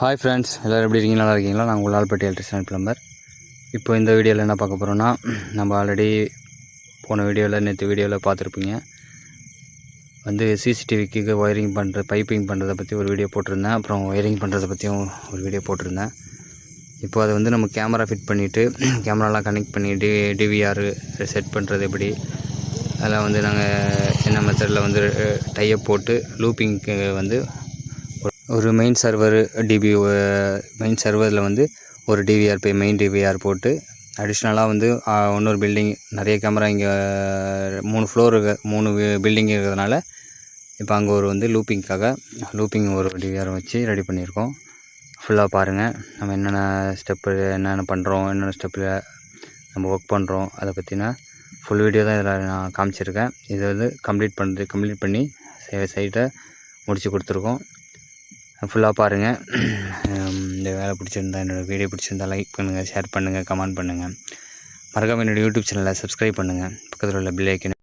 Hi friends, எல்லோரும் எப்படி இருக்கீங்க? நல்லா இருக்கீங்களா? நான் உங்கள் ஆள்பட்டி எலக்ட்ரிஷியன் பிளம்பர். இப்போ இந்த வீடியோவில் என்ன பார்க்க போகிறோன்னா, நம்ம ஆல்ரெடி போன வீடியோவில் நேற்று வீடியோவில் பார்த்துருப்பீங்க. சிசிடிவிக்கு ஒயரிங் பண்ணுற பைப்பிங் பண்ணுறதை பற்றி ஒரு வீடியோ போட்டிருந்தேன். அப்புறம் ஒயரிங் பண்ணுறதை பற்றியும் ஒரு வீடியோ போட்டிருந்தேன். இப்போ அதை நம்ம கேமரா ஃபிட் பண்ணிவிட்டு கேமராலாம் கனெக்ட் பண்ணி டிவிஆர் செட் பண்ணுறது எப்படி, அதெல்லாம் நாங்கள் என்ன மெத்தடில் டைப் போட்டு லூப்பிங்க்கு ஒரு மெயின் சர்வரில் ஒரு டிவிஆர் மெயின் டிவிஆர் போட்டு அடிஷ்னலாக இன்னொரு பில்டிங் நிறைய கேமரா இங்கே 3 பில்டிங் இருக்கிறதுனால இப்போ அங்கே ஒரு லூப்பிங் ஒரு டிவிஆர் வச்சு ரெடி பண்ணியிருக்கோம். ஃபுல்லாக பாருங்கள். நம்ம என்னென்ன பண்ணுறோம், என்னென்ன ஸ்டெப்பில் நம்ம ஒர்க் பண்ணுறோம், அதை பற்றின ஃபுல் வீடியோ தான் இதில் நான் காமிச்சிருக்கேன். இதை கம்ப்ளீட் பண்ணி சைட்டை முடித்து கொடுத்துருக்கோம். ஃபுல்லாக பாருங்கள். இந்த வேலை பிடிச்சிருந்தா, என்னோடய வீடியோ பிடிச்சிருந்தா லைக் பண்ணுங்கள், ஷேர் பண்ணுங்கள், கமெண்ட் பண்ணுங்கள். மறக்காமல் என்னோடய யூடியூப் சேனலை சப்ஸ்கிரைப் பண்ணுங்கள். பக்கத்தில் உள்ள பெல் ஐக்கனை